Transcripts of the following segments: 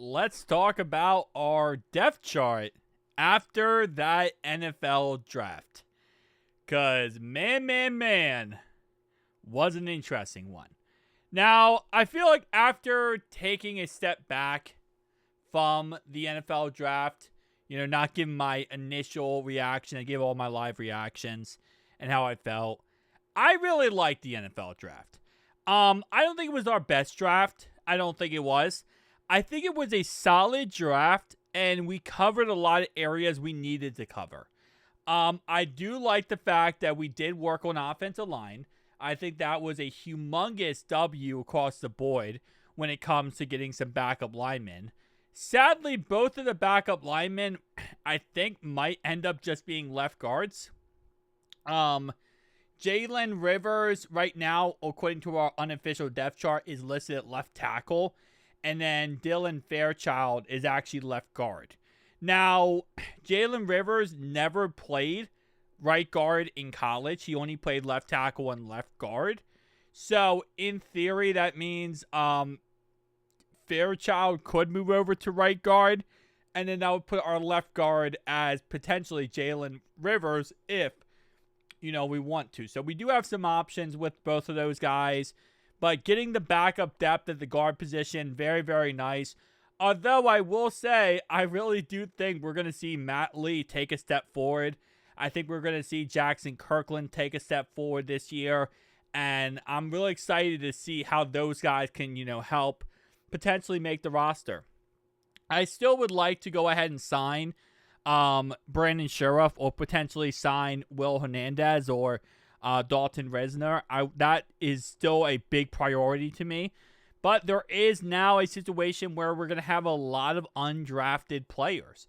let's talk about our depth chart after that NFL draft. Because, man, was an interesting one. Now, I feel like after taking a step back from the NFL draft, not giving my initial reaction, I gave all my live reactions and how I felt. I really liked the NFL draft. I don't think it was our best draft. I don't think it was. I think it was a solid draft, and we covered a lot of areas we needed to cover. I do like the fact that we did work on offensive line. I think that was a humongous W across the board when it comes to getting some backup linemen. Sadly, both of the backup linemen, I think, might end up just being left guards. Jalen Rivers, right now, according to our unofficial depth chart, is listed at left tackle. And then Dylan Fairchild is actually left guard. Now, Jalen Rivers never played right guard in college. He only played left tackle and left guard. So, in theory, that means Fairchild could move over to right guard. And then that would put our left guard as potentially Jalen Rivers if, we want to. So, we do have some options with both of those guys. But getting the backup depth at the guard position, very, very nice. Although I will say, I really do think we're going to see Matt Lee take a step forward. I think we're going to see Jackson Kirkland take a step forward this year. And I'm really excited to see how those guys can, help potentially make the roster. I still would like to go ahead and sign Brandon Sheriff or potentially sign Will Hernandez or Dalton Risner. That is still a big priority to me. But there is now a situation where we're going to have a lot of undrafted players.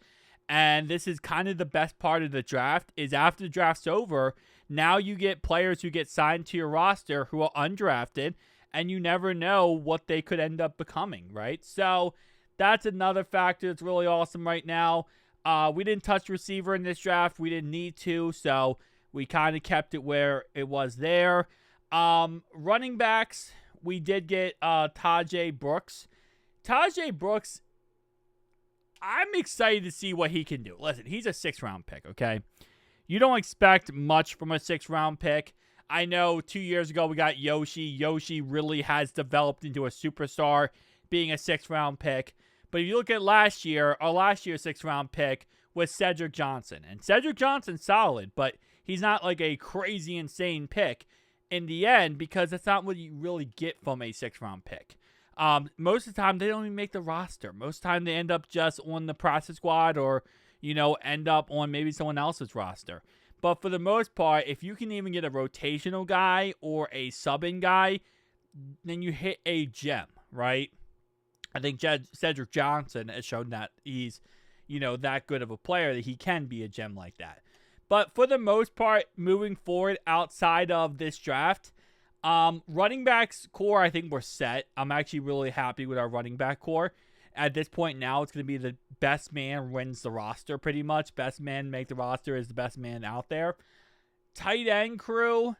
And this is kind of the best part of the draft is after the draft's over, now you get players who get signed to your roster who are undrafted, and you never know what they could end up becoming, right? So that's another factor that's really awesome right now. We didn't touch receiver in this draft. We didn't need to, so we kind of kept it where it was there. Running backs, we did get Tajay Brooks. Tajay Brooks, I'm excited to see what he can do. Listen, he's a 6th-round pick, okay? You don't expect much from a 6th-round pick. I know 2 years ago we got Yoshi. Yoshi really has developed into a superstar being a 6th-round pick. But if you look at last year, our last year's 6th-round pick was Cedric Johnson. And Cedric Johnson's solid, but he's not like a crazy, insane pick in the end because that's not what you really get from a 6th-round pick. Most of the time, they don't even make the roster. Most of the time, they end up just on the practice squad or, end up on maybe someone else's roster. But for the most part, if you can even get a rotational guy or a sub-in guy, then you hit a gem, right? I think Cedric Johnson has shown that he's, that good of a player that he can be a gem like that. But for the most part, moving forward outside of this draft, running backs core, I think we're set. I'm actually really happy with our running back core. At this point now, it's going to be the best man wins the roster pretty much. Best man make the roster is the best man out there. Tight end crew,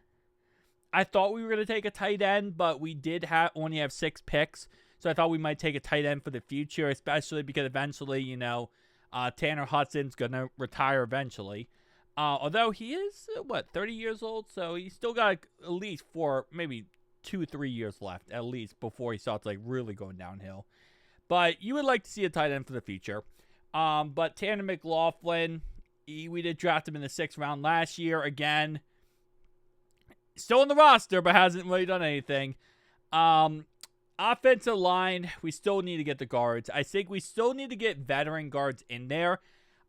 I thought we were going to take a tight end, but we did only have 6 picks. So I thought we might take a tight end for the future, especially because eventually, Tanner Hudson's going to retire eventually. Although he is, 30 years old? So he's still got at least 4, maybe 2-3 years left at least before he starts really going downhill. But you would like to see a tight end for the future. But Tanner McLaughlin, we did draft him in the 6th round last year. Again, still on the roster, but hasn't really done anything. Offensive line, we still need to get the guards. I think we still need to get veteran guards in there.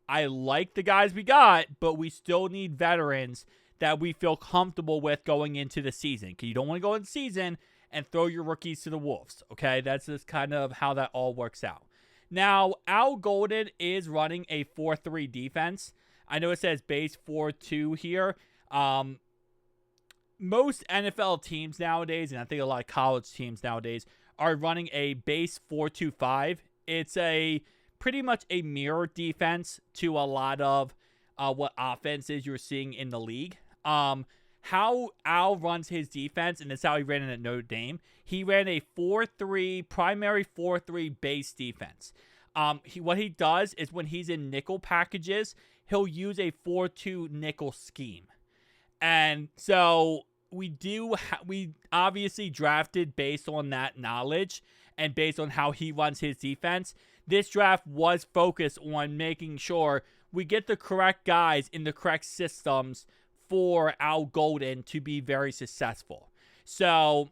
I like the guys we got, but we still need veterans that we feel comfortable with going into the season. Because you don't want to go in the season and throw your rookies to the wolves, okay? That's just kind of how that all works out. Now, Al Golden is running a 4-3 defense. I know it says base 4-2 here. Most NFL teams nowadays, and I think a lot of college teams nowadays, are running a base 4-2-5. It's pretty much a mirror defense to a lot of what offenses you're seeing in the league. How Al runs his defense, and that's how he ran it at Notre Dame. He ran a 4-3, primary 4-3 base defense. What he does is when he's in nickel packages, he'll use a 4-2 nickel scheme. And so we obviously drafted based on that knowledge and based on how he runs his defense. This draft was focused on making sure we get the correct guys in the correct systems for Al Golden to be very successful. So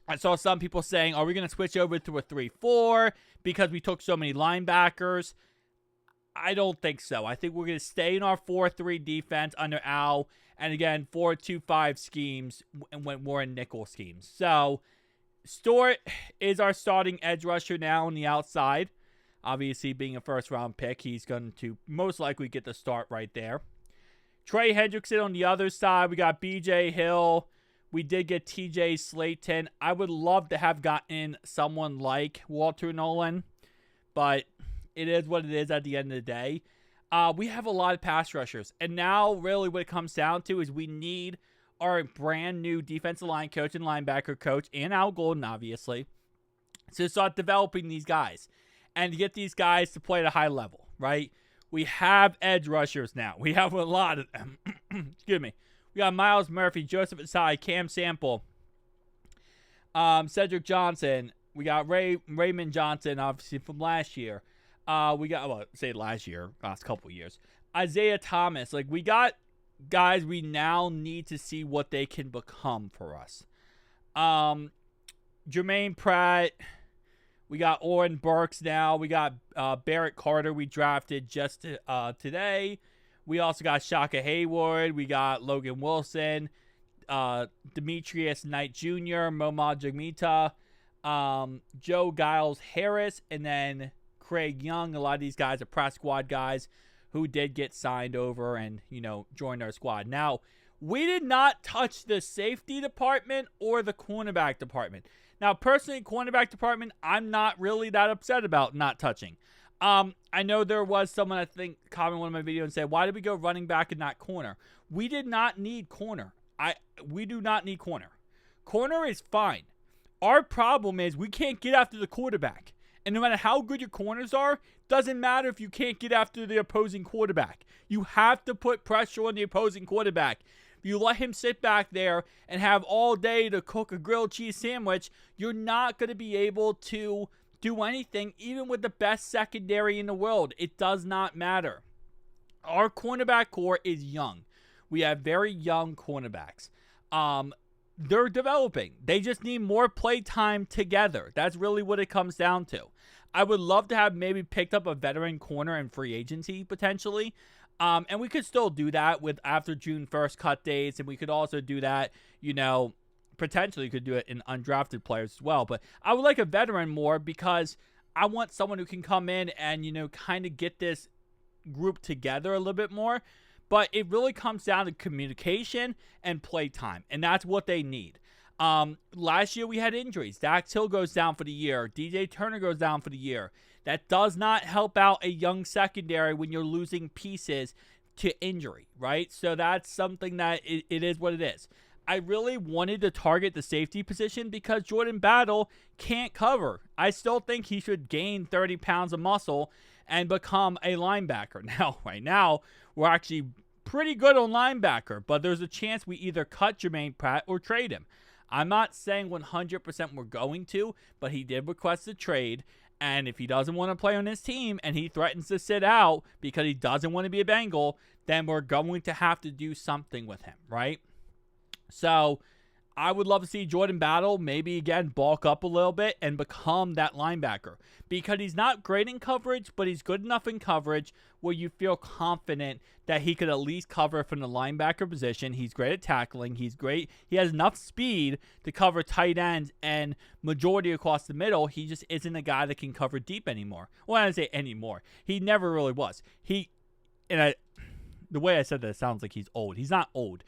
I saw some people saying, are we going to switch over to a 3-4 because we took so many linebackers? I don't think so. I think we're going to stay in our 4-3 defense under Al. And again, 4-2-5 schemes when we're in nickel schemes. So Stewart is our starting edge rusher now on the outside. Obviously, being a first-round pick, he's going to most likely get the start right there. Trey Hendrickson on the other side. We got B.J. Hill. We did get T.J. Slayton. I would love to have gotten someone like Walter Nolan, but it is what it is at the end of the day. We have a lot of pass rushers, and now really what it comes down to is we need our brand new defensive line coach and linebacker coach, and Al Golden, obviously, to start developing these guys and to get these guys to play at a high level, right? We have edge rushers now. We have a lot of them. Excuse me. We got Miles Murphy, Joseph Asai, Cam Sample, Cedric Johnson. We got Raymond Johnson, obviously, from last year. We got, last couple years. Isaiah Thomas. Like, we got guys we now need to see what they can become for us. Jermaine Pratt. We got Oren Burks now. We got Barrett Carter we drafted just today. We also got Shaka Hayward. We got Logan Wilson. Demetrius Knight Jr., Momad Jagmita, Joe Giles Harris, and then Craig Young. A lot of these guys are press squad guys who did get signed over and, joined our squad. Now, we did not touch the safety department or the cornerback department. Now, personally, cornerback department, I'm not really that upset about not touching. I know there was someone, I think, comment on one of my videos and said, why did we go running back and not corner? We did not need corner. We do not need corner. Corner is fine. Our problem is we can't get after the quarterback. And no matter how good your corners are, doesn't matter if you can't get after the opposing quarterback. You have to put pressure on the opposing quarterback. If you let him sit back there and have all day to cook a grilled cheese sandwich, you're not going to be able to do anything, even with the best secondary in the world. It does not matter. Our cornerback core is young. We have very young cornerbacks. They're developing. They just need more play time together. That's really what it comes down to. I would love to have maybe picked up a veteran corner in free agency potentially. And we could still do that with after June 1st cut dates. And we could also do that, potentially could do it in undrafted players as well. But I would like a veteran more because I want someone who can come in and, kind of get this group together a little bit more. But it really comes down to communication and play time. And that's what they need. Last year we had injuries. Dax Hill goes down for the year. DJ Turner goes down for the year. That does not help out a young secondary when you're losing pieces to injury, right? So that's something that it is what it is. I really wanted to target the safety position because Jordan Battle can't cover. I still think he should gain 30 pounds of muscle and become a linebacker. Now, right now, we're actually pretty good on linebacker, but there's a chance we either cut Jermaine Pratt or trade him. I'm not saying 100% we're going to, but he did request a trade. And if he doesn't want to play on his team and he threatens to sit out because he doesn't want to be a Bengal, then we're going to have to do something with him, right? So I would love to see Jordan Battle maybe again bulk up a little bit and become that linebacker because he's not great in coverage, but he's good enough in coverage where you feel confident that he could at least cover from the linebacker position. He's great at tackling. He's great. He has enough speed to cover tight ends and majority across the middle. He just isn't a guy that can cover deep anymore. Well, I don't say anymore. He never really was. The way I said that sounds like he's old. He's not old.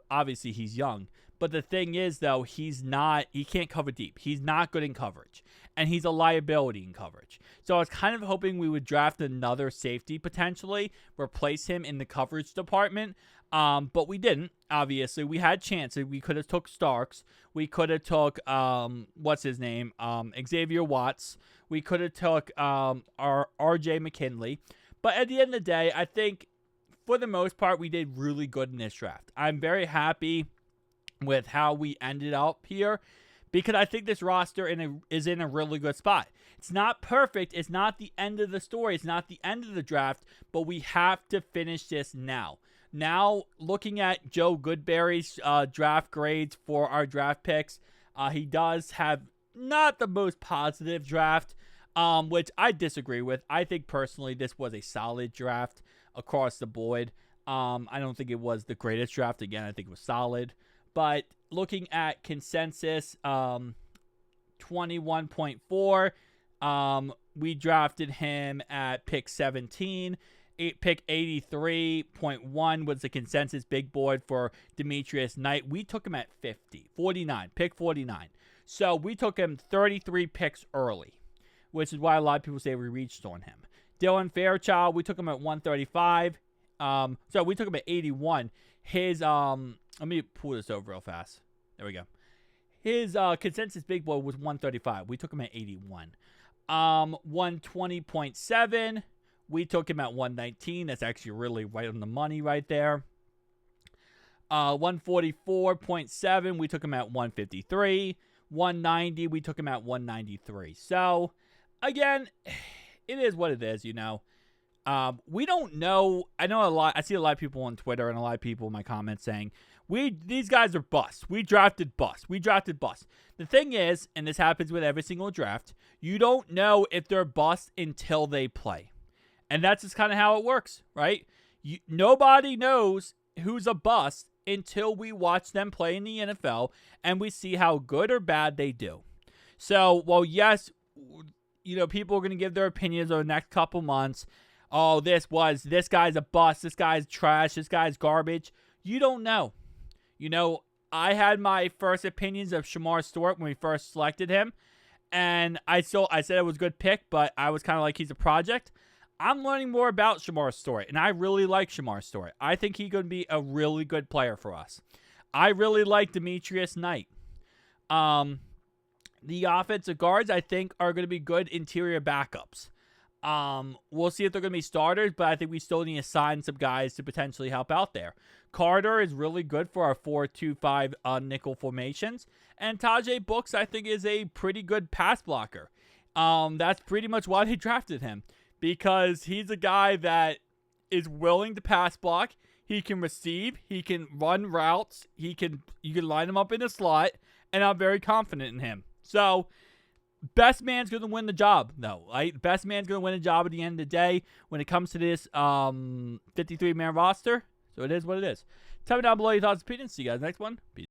Obviously, he's young. But the thing is, though, he can't cover deep. He's not good in coverage. and he's a liability in coverage. So I was kind of hoping we would draft another safety potentially, replace him in the coverage department. But we didn't, obviously. We had chances. We could have took Starks. We could have took, what's his name? Xavier Watts. We could have took our RJ McKinley. But at the end of the day, I think for the most part, we did really good in this draft. I'm very happy with how we ended up here because I think this roster is in a really good spot. It's not perfect. It's not the end of the story. It's not the end of the draft, but we have to finish this now. Now, looking at Joe Goodberry's draft grades for our draft picks, he does have not the most positive draft, which I disagree with. I think personally this was a solid draft across the board. I don't think it was the greatest draft. Again, I think it was solid. But looking at consensus, 21.4, we drafted him at pick 17. Pick 83.1 was the consensus big board for Demetrius Knight. We took him at 49, pick 49. So we took him 33 picks early, which is why a lot of people say we reached on him. Dylan Fairchild, we took him at 135. So we took him at 81. His, let me pull this over real fast. There we go. His consensus big board was 135. We took him at 81. 120.7. We took him at 119. That's actually really right on the money right there. 144.7. We took him at 153. 190. We took him at 193. So, again, it is what it is, you know. We don't know. I see a lot of people on Twitter and a lot of people in my comments saying, these guys are busts. We drafted busts. The thing is, and this happens with every single draft, you don't know if they're busts until they play. And that's just kind of how it works, right? Nobody knows who's a bust until we watch them play in the NFL and we see how good or bad they do. So, well, yes, you know, people are going to give their opinions over the next couple months. Oh, this guy's a bust. This guy's trash. This guy's garbage. You don't know. You know, I had my first opinions of Shamar Stewart when we first selected him. And I said it was a good pick, but I was kind of like, he's a project. I'm learning more about Shamar Stewart, and I really like Shamar Stewart. I think he's going to be a really good player for us. I really like Demetrius Knight. The offensive guards, I think, are going to be good interior backups. We'll see if they're going to be starters, but I think we still need to sign some guys to potentially help out there. Carter is really good for our 4-2-5 nickel formations. And Tajay Books, I think, is a pretty good pass blocker. That's pretty much why they drafted him. Because he's a guy that is willing to pass block. He can receive. He can run routes. You can line him up in a slot. And I'm very confident in him. So, best man's going to win the job, though. Right? Best man's going to win the job at the end of the day when it comes to this 53-man roster. So, it is what it is. Tell me down below your thoughts and opinions. See you guys next one. Peace.